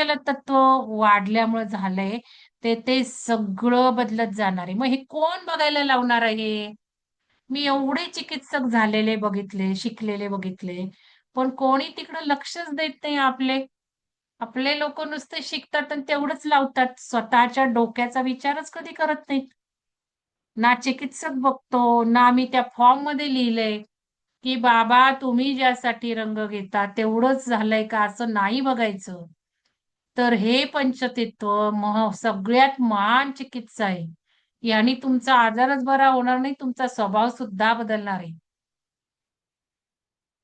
जलतत्व वाढल्यामुळे झालंय, ते ते सगळं बदलत जाणार आहे. मग हे कोण बघायला लावणार आहे? मी एवढे चिकित्सक झालेले बघितले, शिकलेले बघितले, पण कोणी तिकडे लक्षच देत नाही आपले. आपले लोकं नुसते शिकतात आणि तेवढंच लावतात. स्वतःच्या डोक्याचा विचारच कधी करत नाहीत. ना चिकित्सक बघतो, ना मी त्या फॉर्ममध्ये लिहिलंय, की बाबा तुम्ही ज्यासाठी रंग घेता तेवढंच झालंय का असं नाही बघायचं. तर हे पंचतत्व सगळ्यात महान चिकित्सा आहे. याने तुमचा आजारच बरा होणार नाही, तुमचा स्वभाव सुद्धा बदलणार आहे.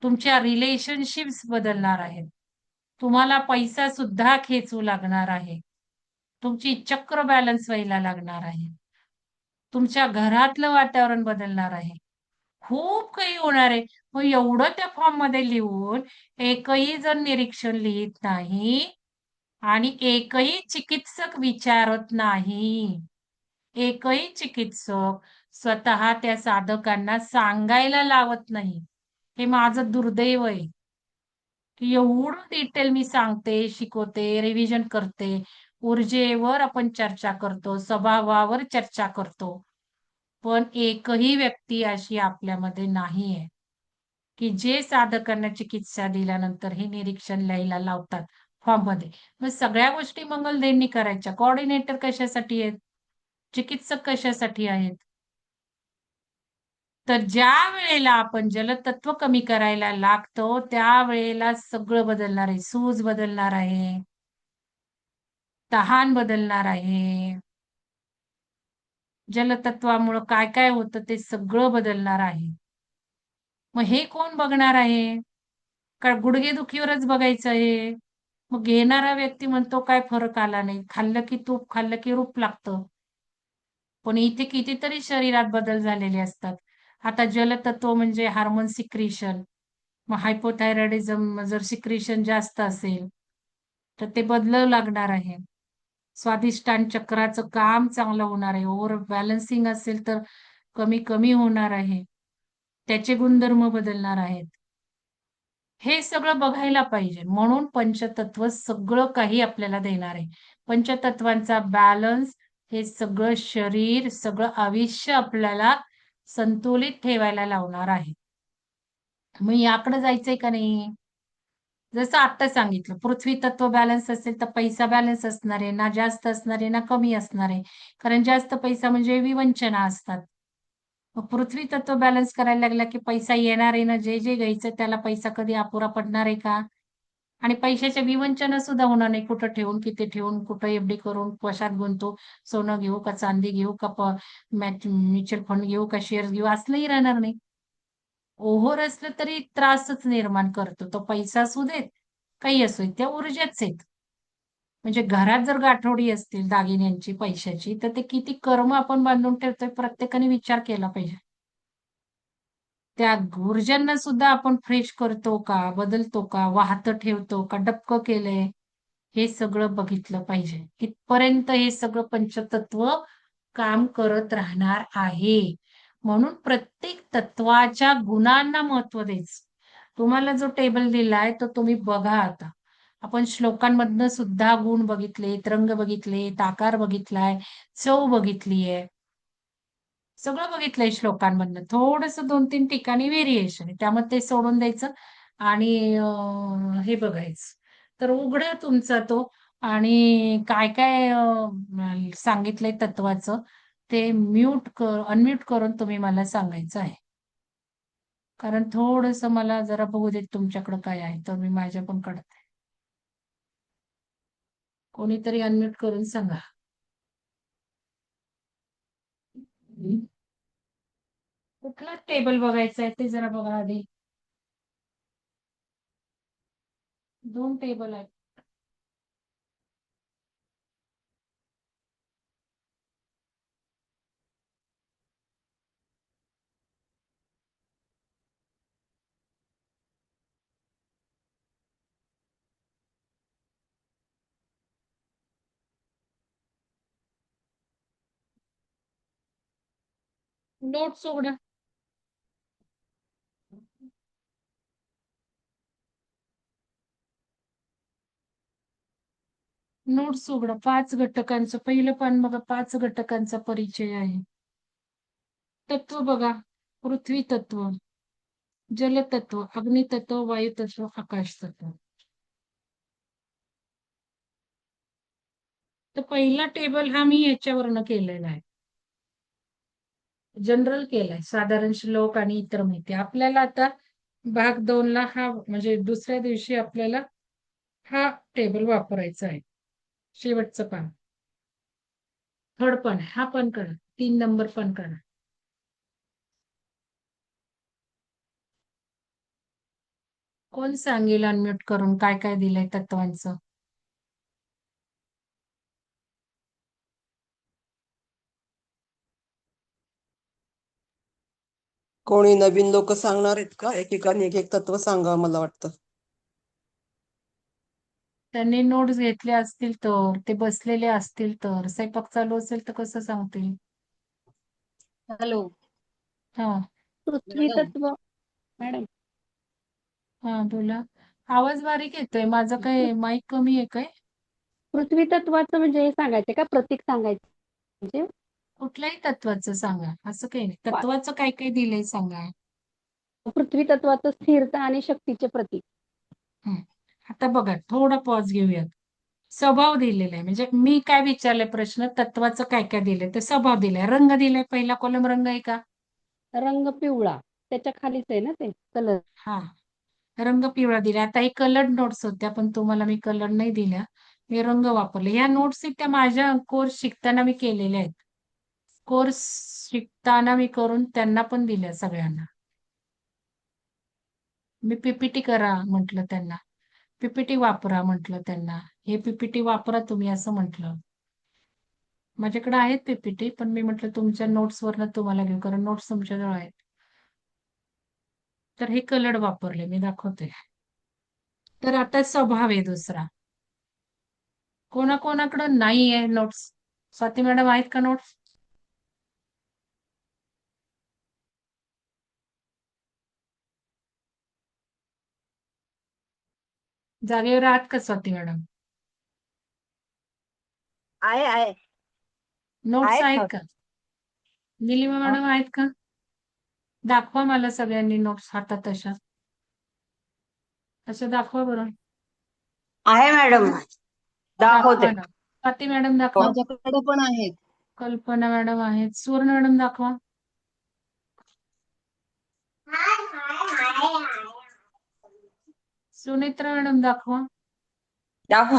तुमच्या रिलेशनशिप्स बदलणार आहेत. तुम्हाला पैसा सुद्धा खेचू लागणार आहे. तुमची चक्र बॅलन्स व्हायला लागणार आहे. तुमच्या घरातलं वातावरण बदलणार आहे. खूप काही होणार आहे. मग एवढं त्या फॉर्ममध्ये लिहून एकही जण निरीक्षण लिहीत नाही आणि एकही चिकित्सक विचारत नाही. एकही चिकित्सक स्वतः त्या साधकांना सांगायला लावत नाही. हे माझं दुर्दैव आहे. की एवढं डिटेल मी सांगते, शिकवते, रिव्हिजन करते. ऊर्जेवर आपण चर्चा करतो, स्वभावावर चर्चा करतो. पण एकही व्यक्ती अशी आपल्यामध्ये नाहीये, की जे साधकांना चिकित्सा दिल्यानंतर हे निरीक्षण लिहायला लावतात फॉर्ममध्ये. मग सगळ्या गोष्टी मंगलदैनी करायच्या. कोऑर्डिनेटर कशासाठी आहेत? चिकित्सक कशासाठी आहेत? तर ज्या वेळेला आपण जलतत्व कमी करायला लागतो, त्यावेळेला सगळं बदलणार आहे. सूज बदलणार आहे, तहान बदलणार आहे. जलतत्वामुळं काय-काय होतं ते सगळं बदलणार आहे. मग हे कोण बघणार आहे? का गुडघेदुखीवरच बघायचं आहे? मग घेणारा व्यक्ती म्हणतो काय फरक आला नाही. खाल्लं की तूप, खाल्लं की रूप लागतं. पण इथे कितीतरी शरीरात बदल झालेले असतात. आता जलतत्व म्हणजे हार्मोन सिक्रीशन. मग हायपोथायरॉइडिझम जर सिक्रीशन जास्त असेल, तर ते बदलावं लागणार आहे. स्वादिष्टान चक्राचं काम चांगलं होणार आहे. ओव्हर बॅलन्सिंग असेल तर कमी-कमी होणार आहे. त्याचे गुणधर्म बदलणार आहेत. हे सगळं बघायला पाहिजे. म्हणून पंचतत्व सगळं काही आपल्याला देणार आहे. पंचतत्वांचा बॅलन्स हे सगळं शरीर, सगळं आयुष्य आपल्याला संतुलित ठेवायला लावणार आहे. मग याकडे जायचंय का नाही? जसं आत्ता सांगितलं, पृथ्वी तत्व बॅलन्स असेल तर पैसा बॅलन्स असणार आहे. ना जास्त असणार आहे, ना कमी असणार आहे. कारण जास्त पैसा म्हणजे विवंचना असतात. मग पृथ्वी तत्व बॅलन्स करायला लागला, की पैसा येणार आहे ना, जे घ्यायचं त्याला पैसा कधी अपुरा पडणार आहे का? आणि पैशाच्या विवंचना सुद्धा होणार नाही. कुठं ठेवून, किती ठेवून, कुठं एफ-डी करून, कशात गुंतवू, सोनं घेऊ का चांदी घेऊ का म्युच्युअल फंड घेऊ का शेअर्स घेऊ असलंही राहणार नाही. ओव्हर असलं तरी त्रासच निर्माण करतो. तो पैसा असू देत, काही असू देत, त्या ऊर्जाच आहेत. म्हणजे घरात जर गाठोडी असतील दागिन्यांची, पैशाची, तर ते किती कर्म आपण बांधून ठेवतोय प्रत्येकाने विचार केला पाहिजे. त्या ऊर्जांना सुद्धा आपण फ्रेश करतो का? बदलतो का? वाहतं ठेवतो का? डबकं केलंय? हे सगळं बघितलं पाहिजे. इथपर्यंत हे सगळं पंचतत्व काम करत राहणार आहे. म्हणून प्रत्येक तत्वाच्या गुणांना महत्त्व द्यायचं. तुम्हाला जो टेबल दिलाय तो तुम्ही बघा आता. आपण श्लोकांमधनं सुद्धा गुण बघितलेत, रंग बघितलेत, आकार बघितलाय, चव बघितलीये. सगळं बघितलंय श्लोकांमधनं. थोडंसं 2-3 ठिकाणी व्हेरिएशन आहे. त्यामुळे ते सोडून द्यायचं आणि हे बघायचं. तर उघडा तुमचा तो आणि काय-काय सांगितलंय तत्वाचं ते अनम्यूट करून तुम्ही मला सांगायचं आहे. कारण थोडंसं मला जरा बघू देत तुमच्याकडं काय आहे, तर मी माझ्या पण काढते. कोणीतरी अनम्यूट करून सांगा. कुठला टेबल बघायचा आहे ते जरा बघा आधी. 2 टेबल आहेत. नोट्स उघडा. नोट्स उघडा. 5 घटकांचं पहिलं पान बघा. 5 घटकांचा परिचय आहे. तत्व बघा. पृथ्वी तत्व, जलतत्व, अग्नितत्व, वायुतत्व, आकाश तत्व. तर पहिला टेबल हा मी याच्यावरनं केलेला आहे. जनरल केलाय, साधारण श्लोक आणि इतर माहिती. आपल्याला आता भाग 2 ला हा म्हणजे दुसऱ्या दिवशी आपल्याला हा टेबल वापरायचा आहे. शेवटचं पान, थर्ड पण हा पण करा. 3 नंबर पण करा. कोण सांगेल अनम्यूट करून काय काय दिलंय तत्वांचं? कोणी नवीन लोक सांगणार आहेत का? एकेकाने एक एक तत्व सांगा मला वाटतं. त्यांनी नोट्स घेतले असतील तर, ते बसलेले असतील तर, स्वयंपाक चालू असेल तर कसं सांगतील? हॅलो हा पृथ्वी मॅडम, तत्व मॅडम. हा बोला. आवाज बारीक येतोय माझा. काय माईक कमी आहे काय? पृथ्वी तत्वाचं म्हणजे हे सांगायचं का? प्रतीक सांगायचं म्हणजे कुठल्याही तत्वाचं सांगा, असं काही नाही. पा- तत्वाचं काय काय दिलंय सांगा. पृथ्वी तत्वाचं स्थिरता आणि शक्तीचे प्रतीक. हं. आता बघा, थोडा पॉज घेऊयात. स्वभाव दिलेला आहे. म्हणजे मी काय विचारलंय प्रश्न, तत्वाचं काय काय दिलंय तर स्वभाव दिलाय. रंग दिलाय. पहिला कॉलम रंग आहे का? रंग पिवळा, त्याच्या खालीच आहे ना ते कलर. हा, रंग पिवळा दिला. आता हे कलर्ड नोट्स होत्या, पण तुम्हाला मी कलर नाही दिल्या. मी रंग वापरले. ह्या नोट्स त्या माझ्या कोर्स शिकताना मी केलेल्या आहेत. कोर्स शिकताना मी करून त्यांना पण दिल्या सगळ्यांना. मी पीपीटी करा म्हटलं त्यांना. पीपीटी वापरा म्हटलं त्यांना. हे पीपीटी वापरा तुम्ही असं म्हटलं. माझ्याकडे आहेत पीपीटी, पण मी म्हटलं तुमच्या नोट्स वरनं तुम्हाला घेऊ, कारण नोट्स तुमच्याजवळ आहेत. तर हे कलर वापरले मी, दाखवते. तर आता स्वभाव आहे दुसरा. कोणाकोणाकडे नाही आहे नोट्स? स्वाती मॅडम आहेत का नोट्स? जागेवर आहात का स्वाती मॅडम? आहे नोट्स आहेत नोट. का? निलिमा मॅडम आहेत का? दाखवा मला सगळ्यांनी नोट्स हातात अशा. अशा दाखवा बरं. आहे मॅडम, दाखवा दाखवते. ना. स्वाती मॅडम दाखवा. माझ्याकडे पण आहेत. कल्पना मॅडम आहेत. सुवर्ण मॅडम दाखवा. सुनेत्रा मॅडम दाखवा. दाखव.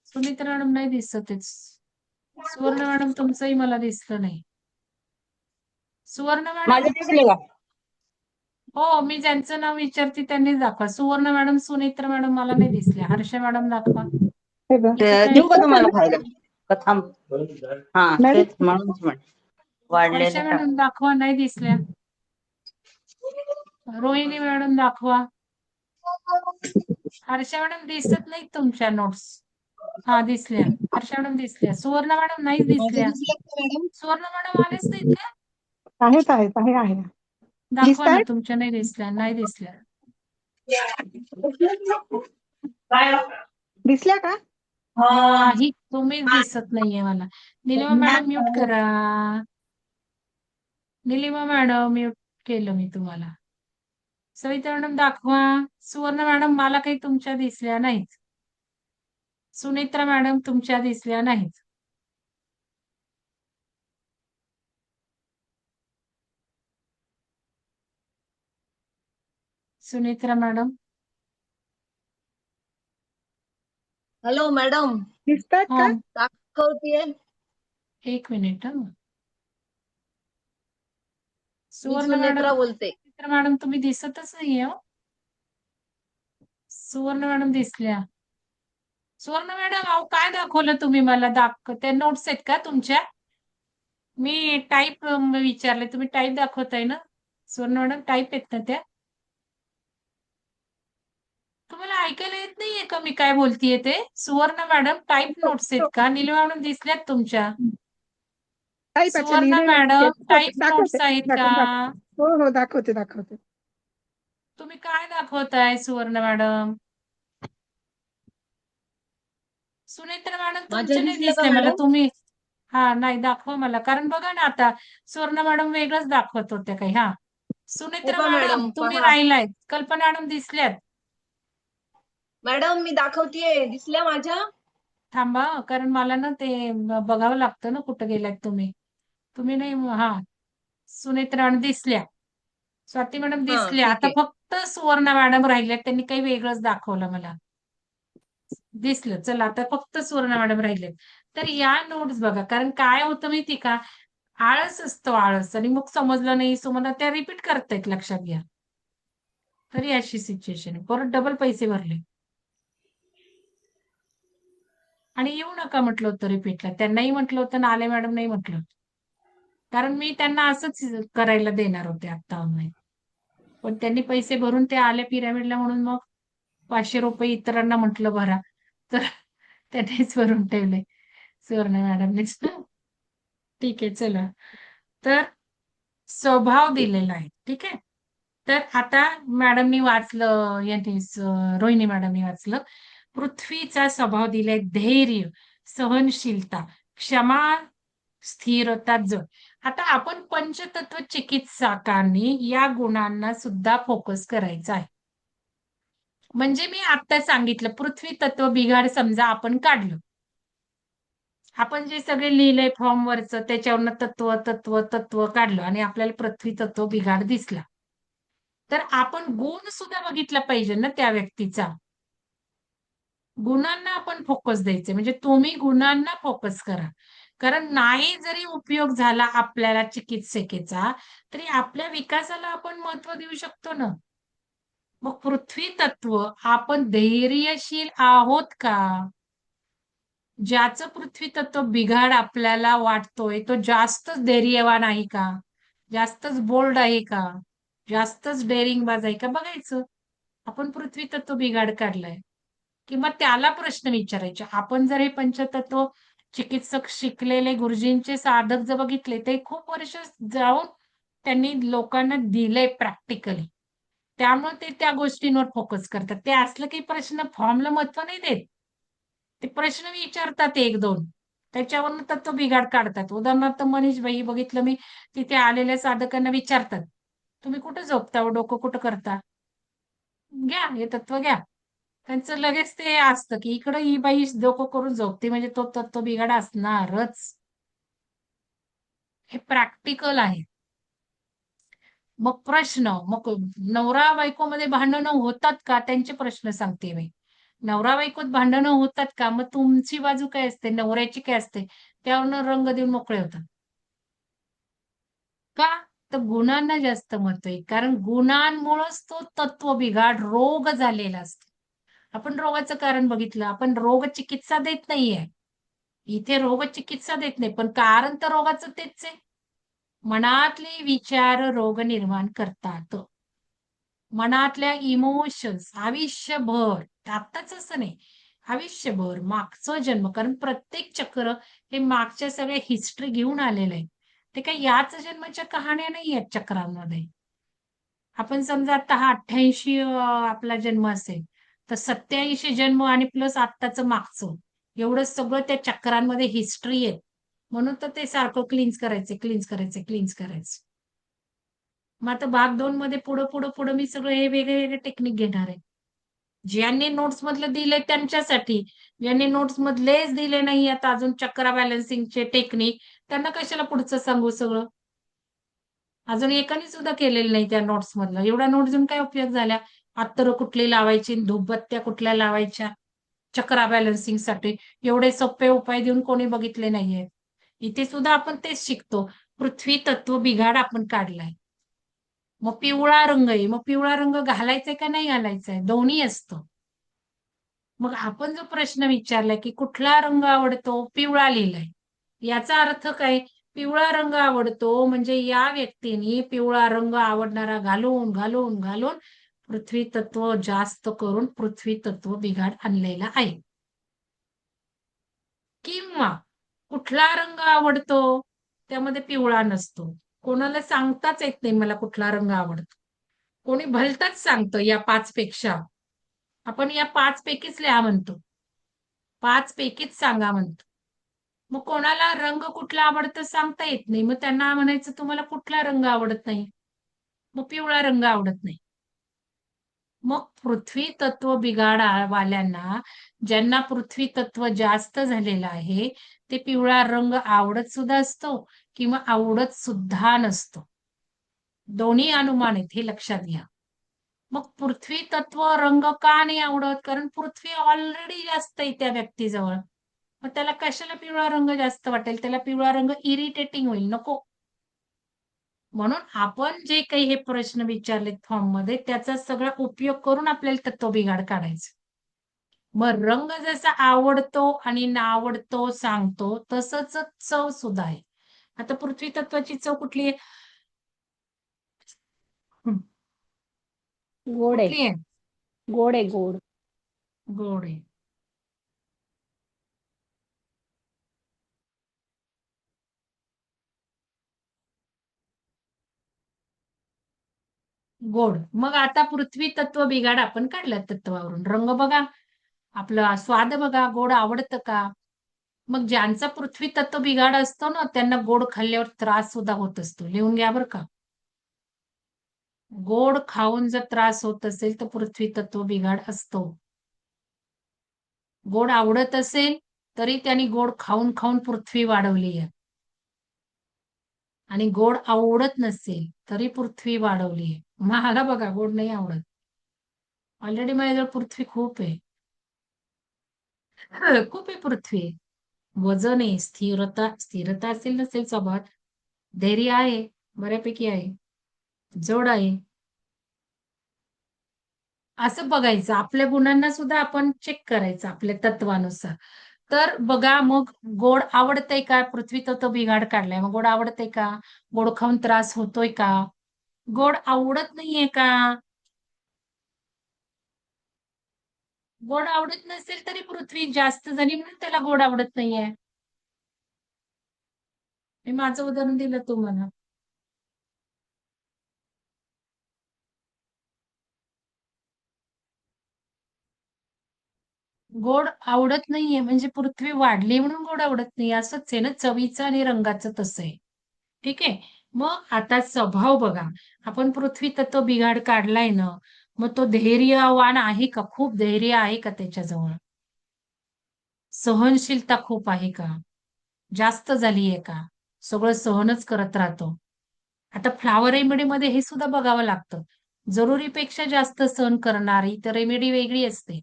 सुनेत्रा मॅडम नाही दिसतच. सुवर्ण मॅडम तुमचंही मला दिसलं नाही. सुवर्ण माझे मॅडम, दिसले का? हो मी ज्यांचं नाव विचारते त्यांनीच दाखवा. सुवर्ण मॅडम, सुनेत्रा मॅडम मला नाही दिसल्या. हर्षा मॅडम दाखवा. इथं काय देऊ का तुम्हाला खायला? का थांब. हा तेच म्हणूनच म्हण हर्षा वाढलेलं टाक. मॅडम दाखवा, नाही दिसल्या. रोहिणी मॅडम दाखवा. हर्षा मॅडम दिसत नाहीत तुमच्या नोट्स. हा दिसल्या. हर्षा मॅडम दिसल्या. सुवर्ण मॅडम नाहीच माझे दिसल्या. दिसले का मॅडम? सुवर्ण मॅडम आलेच नाहीत का? आहे. दाखवा ना, दिसतायत? तुमच्या नाही दिसल्या. नाही दिसल्या. दिसल्या का? नाही, तुम्हीच दिसत नाहीये मला. निलिमा मॅडम म्यूट करा. निलिमा मॅडम म्यूट केलं मी तुम्हाला. सविता मॅडम दाखवा. सुवर्ण मॅडम मला काही तुमच्या दिसल्या नाहीत. सुनेत्रा मॅडम तुमच्या दिसल्या नाहीत. सुनेत्रा मॅडम, हॅलो मॅडम, दिसतायत हा का? दाखवतीये. एक मिनिट. मी सुवर्ण मॅडम, सुनेत्रा बोलते. सुनेत्रा मॅडम तुम्ही दिसतच नाहीये हो. सुवर्ण मॅडम दिसल्या. सुवर्ण मॅडम अहो काय दाखवलं तुम्ही मला? ते नोट्स आहेत का तुमच्या? मी टाईप विचारले, तुम्ही टाईप दाखवताय ना? सुवर्ण मॅडम टाईप आहेत ना त्या? तुम्हाला ऐकायला येत नाहीये का मी काय बोलतीये ते? सुवर्ण मॅडम टाईप नोट्स आहेत का? निलिमा मॅडम दिसल्यात तुमच्या. टाईप अच्छा सुवर्ण लिहिलेले मॅडम टाईप दाखवते नोट्स आहेत का? दाखवते. हो दाखवते. तुम्ही काय दाखवताय सुवर्ण मॅडम? सुनेत्रा मॅडम माझ्या तुमचे नाही दिसलं का दिसले मला. मॅडम? तुम्ही हा नाही दाखवा मला, कारण बघा ना आता सुवर्ण मॅडम वेगळंच दाखवत होत्या काही. हा हो सुनेत्रा का मॅडम मॅडम? तुम्ही पहा राहिलायत, कल्पना मॅडम दिसल्यात. मॅडम, मी दाखवतेय, दिसल्या माझ्या? थांबा कारण मला ना ते बघावं लागतं ना कुठं गेल्यात तुम्ही. तुम्ही नाही हा सुनेत्रा मॅडम दिसल्या, स्वाती मॅडम हा, दिसल्या. ठीक आता आहे. फक्त सुवर्ण मॅडम राहिल्यात, त्यांनी काही वेगळंच दाखवलं मला. दिसलं. चला आता फक्त सुवर्ण मॅडम राहिलेत. तर या नोट्स बघा, कारण काय होतं माहिती का, आळस असतो आळस, आणि मग समजलं नाही तुम्हाला त्या रिपीट करतायत, लक्षात घ्या. तरी अशी सिच्युएशन आहे, परत डबल पैसे भरले. आणि येऊ नका म्हटलं होतं रिपीटला, त्यांनाही म्हटलं होतं, नाले मॅडम नाही म्हटलं होतं. कारण मी त्यांना असंच करायला देणार होते आता ऑनलाईन, पण त्यांनी पैसे भरून ते आले पिरामिडला, म्हणून मग 500 रुपये इतरांना म्हटलं भरा, तर त्यांनीच भरून ठेवले सुवर्ण मॅडमनेच. ठीक आहे चला. तर स्वभाव दिलेला आहे, ठीक आहे. तर आता मॅडमनी वाचलं, यांनी रोहिणी मॅडमनी वाचलं. पृथ्वीचा स्वभाव दिलाय धैर्य, सहनशीलता, क्षमा, स्थिरता, जड. आता आपण पंचतत्व चिकित्सकांनी या गुणांना सुद्धा फोकस करायचा आहे. म्हणजे मी आता सांगितलं, पृथ्वी तत्व बिघाड समजा आपण काढलं, आपण जे सगळे लिहिलंय फॉर्मवरचं त्याच्यावरनं तत्व तत्व तत्व काढलं आणि आपल्याला पृथ्वी तत्व बिघाड दिसला, तर आपण गुण सुद्धा बघितला पाहिजे ना त्या व्यक्तीचा. गुणांना आपण फोकस द्यायचे, म्हणजे तुम्ही गुणांना फोकस करा. कारण नाही जरी उपयोग झाला आपल्याला चिकित्सकेचा, तरी आपल्या विकासाला आपण महत्व देऊ शकतो ना. मग पृथ्वी तत्व आपण धैर्यशील आहोत का? ज्याचं पृथ्वी तत्व बिघाड आपल्याला वाटतोय तो जास्तच धैर्यवान आहे का? जास्तच बोल्ड आहे का? जास्तच डेअरिंगबाज आहे का बघायचं. आपण पृथ्वी तत्व बिघाड काढलाय, किंवा त्याला प्रश्न विचारायचे. आपण जर हे पंचतत्व चिकित्सक शिकलेले गुरुजींचे साधक जर बघितले, ते खूप वर्ष जाऊन त्यांनी लोकांना दिलंय प्रॅक्टिकली, त्यामुळे ते त्या गोष्टींवर फोकस करतात. ते असलं काही प्रश्न फॉर्मला महत्व नाही देत, ते प्रश्न विचारतात एक दोन, त्याच्यावरनं तत्व बिघाड काढतात. उदाहरणार्थ मनीष भाई बघितलं मी, तिथे आलेल्या साधकांना विचारतात, तुम्ही कुठे झोपता हो, डोकं कुठं करता, घ्या हे तत्व घ्या. त्यांचं लगेच ते असतं की इकडं ही बाई डोकं करून झोपते, म्हणजे तो तत्व बिघाड असणारच. हे प्रॅक्टिकल आहे. मग प्रश्न, मग नवरा बायकोमध्ये भांडणं होतात का, त्यांचे प्रश्न सांगते मी. नवरा बायकोत भांडणं होतात का, मग तुमची बाजू काय असते, नवऱ्याची काय असते, त्यावरनं रंग देऊन मोकळे होतात का? तर गुणांना जास्त महत्व आहे, कारण गुणांमुळेच तो तत्व बिघाड रोग झालेला असतो. आपण रोगाचं कारण बघितलं, आपण रोग चिकित्सा देत नाहीये इथे, रोग चिकित्सा देत नाही, पण कारण तर रोगाचं तेच आहे. मनातले विचार रोग निर्माण करतात. मनातल्या इमोशन्स आयुष्यभर, आत्ताच असं नाही, आयुष्यभर मागचं जन्म, कारण प्रत्येक चक्र हे मागच्या सगळ्या हिस्ट्री घेऊन आलेलं आहे. ते काही याच जन्माच्या कहाण्या नाही आहेत चक्रांमध्ये. आपण समजा आता हा 88 आपला जन्म असेल, तर 87 जन्म आणि प्लस आत्ताचं मागचं, एवढं सगळं त्या चक्रांमध्ये हिस्ट्री आहे. म्हणून तर ते सारखं क्लीन्स करायचे, क्लीन्स करायचे, क्लीन्स करायचे. मग आता भाग 2 मध्ये पुढं पुढं पुढं मी सगळं हे वेगळे वेगळे टेक्निक घेणार आहे. ज्यांनी नोट्स मधलं दिलंय त्यांच्यासाठी, ज्यांनी नोट्स मधलेच दिले नाही आता अजून चक्रा बॅलन्सिंगचे टेक्निक, त्यांना कशाला पुढचं सांगू सगळं. अजून एकाने सुद्धा केलेलं नाही त्या नोट्स मधलं. एवढ्या नोट्स देऊन काय उपयोग झाल्या? अत्तर कुठली लावायची, धूपबत्त्या कुठल्या लावायच्या चक्रा बॅलन्सिंग साठी, एवढे सोपे उपाय देऊन कोणी बघितले नाहीये. इथे सुद्धा आपण तेच शिकतो, पृथ्वी तत्व बिघाड आपण काढलाय. मग पिवळा रंग आहे, मग पिवळा रंग घालायचाय का नाही घालायचाय, दोन्ही असतं. मग आपण जो प्रश्न विचारलाय की कुठला रंग आवडतो, पिवळा लिहिलाय, याचा अर्थ काय? पिवळा रंग आवडतो म्हणजे या व्यक्तीने पिवळा रंग आवडणारा घालून घालून घालून पृथ्वी तत्व जास्त करून पृथ्वी तत्व बिघाड आणलेला आहे. किंवा कुठला रंग आवडतो, त्यामध्ये पिवळा नसतो, कोणाला सांगताच येत नाही मला कुठला रंग आवडतो, कोणी भलताच सांगतं या 5 पेक्षा, आपण या 5 पैकीच लिहा म्हणतो. 5 पैकीच सांगा म्हणतो. मग कोणाला रंग कुठला आवडतं सांगता येत नाही. मग त्यांना म्हणायचं तुम्हाला कुठला रंग आवडत नाही? मग पिवळा रंग आवडत नाही. मग पृथ्वी तत्व वाल्यांना ज्यांना पृथ्वी तत्व जास्त झालेलं आहे ते पिवळा रंग आवडत सुद्धा असतो किंवा आवडत सुद्धा नसतो. दोन्ही अनुमान आहेत हे लक्षात घ्या. मग पृथ्वी तत्व रंग का नाही आवडत? कारण पृथ्वी ऑलरेडी जास्त आहे त्या व्यक्तीजवळ. मग त्याला कशाला पिवळा रंग जास्त वाटेल? त्याला पिवळा रंग इरिटेटिंग होईल, नको. म्हणून आपण जे काही हे प्रश्न विचारलेत फॉर्म मध्ये त्याचा सगळा उपयोग करून आपल्याला तत्व बिघाड काढायचं. मग रंग जसा आवडतो आणि नावडतो सांगतो तसंच चव सुद्धा आहे. आता पृथ्वी तत्वाची चव कुठली आहे? गोड आहे. कुठली आहे? गोड आहे गोड. गोड आहे. गोड. मग आता पृथ्वी तत्व बिघाड आपण काढलं तत्वावरून. रंग बघा, आपला स्वाद बघा, गोड आवडतं का? मग ज्यांचा पृथ्वी तत्व बिघाड असतो ना त्यांना गोड खाल्ल्यावर त्रास सुद्धा होत असतो. लिहून घ्या बरं का. गोड खाऊन जर त्रास होत असेल तर पृथ्वी तत्व बिघाड असतो. गोड आवडत असेल तरी त्यांनी गोड खाऊन खाऊन पृथ्वी वाढवली आहे. आणि गोड आवडत नसेल तरी पृथ्वी वाढवली आहे. मला बघा गोड नाही आवडत. ऑलरेडी माझ्याजवळ पृथ्वी खूप आहे. खूप आहे पृथ्वी. वजन आहे, स्थिरता असेल नसेल स्वभावात, धैर्य आहे, बऱ्यापैकी आहे, जड आहे. असं बघायचं. आपल्या गुणांना सुद्धा आपण चेक करायचं आपल्या तत्वानुसार. तर बघा मग गोड आवडतंय का? पृथ्वी तत्व बिघाड काढलाय. मग गोड आवडतंय का? गोड खाऊन त्रास होतोय का? गोड आवडत नाहीये का? गोड आवडत नसेल तरी पृथ्वी जास्त झाली म्हणून त्याला गोड आवडत नाहीये. मी माझं उदाहरण दिलं तुम्हाला. गोड आवडत नाहीये म्हणजे पृथ्वी वाढली म्हणून गोड आवडत नाही असंच आहे ना. चवीचं आणि रंगाचं तसं आहे. ठीक आहे. मग आता स्वभाव बघा. आपण पृथ्वी तत्व बिघाड काढलाय ना, मग तो धैर्यवान आहे का? खूप धैर्य आहे का त्याच्याजवळ? सहनशीलता खूप आहे का? जास्त झालीये का? सगळं सहनच करत राहतो. आता फ्लॉवर रेमेडीमध्ये हे सुद्धा बघावं लागतं. जरुरीपेक्षा जास्त सहन करणारी तर रेमेडी वेगळी असते.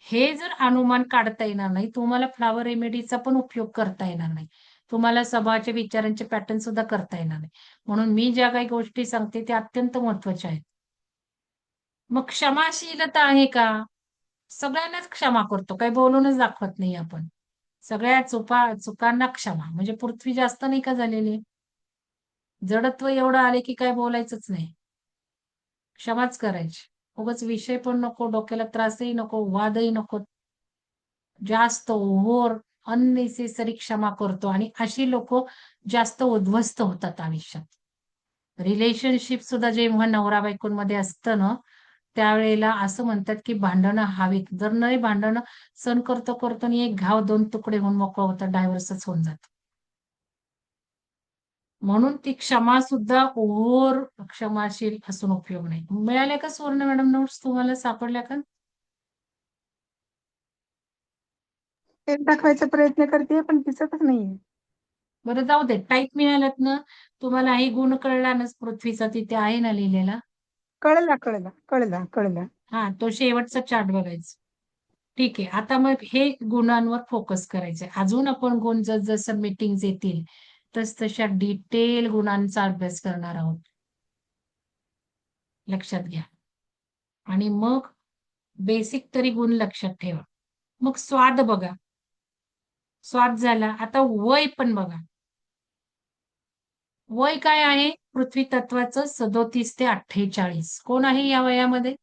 हे जर अनुमान काढता येणार नाही, तुम्हाला फ्लॉवर रेमेडीचा पण उपयोग करता येणार नाही. तुम्हाला स्वभावाचे विचारांचे पॅटर्न सुद्धा करता येणार नाही. म्हणून मी ज्या काही गोष्टी सांगते त्या अत्यंत महत्वाच्या आहेत. मग क्षमाशीलता आहे का? सगळ्यांनाच क्षमा करतो. काही बोलूनच दाखवत नाही आपण. सगळ्या चुकांना क्षमा. म्हणजे पृथ्वी जास्त नाही का झालेली? जडत्व एवढं आले की काय बोलायचंच नाही. क्षमाच करायची. उगाच विषय पण नको, डोक्याला त्रासही नको, वादही नको. जास्त ओव्हर अननेसेसरी क्षमा करतो आणि अशी लोक जास्त उद्ध्वस्त होतात आयुष्यात. रिलेशनशिप सुद्धा जेव्हा नवरा बायकोंमध्ये असतं ना त्यावेळेला असं म्हणतात की भांडणं हवीत. जर नाही भांडणं सहन करतो करतो आणि एक घाव 2 तुकडे होऊन मोकळं होतं, डायव्हर्सच होऊन जातं. म्हणून ती क्षमा सुद्धा ओव्हर क्षमाशील असून उपयोग नाही. मिळाल्या का सुवर्ण मॅडम नोट्स तुम्हाला सापडल्या का? ते दाखवायचा प्रयत्न करते पण दिसतच नाहीये. बरं जाऊ दे. टाईप मिळाल्यात ना तुम्हाला हे गुण कळला ना पृथ्वीचा तिथे आहे ना लिहिलेला. कळला. हा तो शेवटचा चार्ट बघायचा. ठीक आहे. आता मग हे गुणांवर फोकस करायचंय. अजून आपण गुण जसं मीटिंग येतील तस तशा डिटेल गुणांचा अभ्यास करणार आहोत. लक्षात घ्या. आणि मग बेसिक तरी गुण लक्षात ठेवा. मग स्वाद बघा. स्वाद झाला. आता वय पण बघा. वय काय आहे? पृथ्वी तत्वाचं 37 ते 48. कोण आहे या वयामध्ये?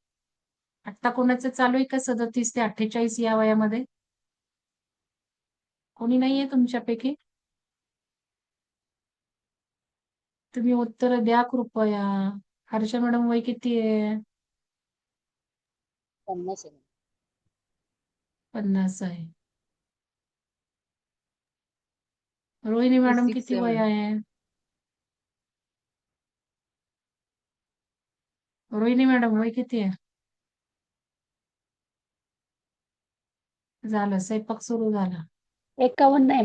आता कोणाचं चालू आहे का 37 ते 48 या वयामध्ये? कोणी नाहीये तुमच्यापैकी? तुम्ही उत्तर द्या कृपया. हर्षा मॅडम वय किती आहे? 50 आहे. 50 आहे. रोहिणी मॅडम 56, किती वय 7. आहे? रोहिणी मॅडम वय किती आहे? झालं, स्वयंपाक सुरू झाला. 51 आहे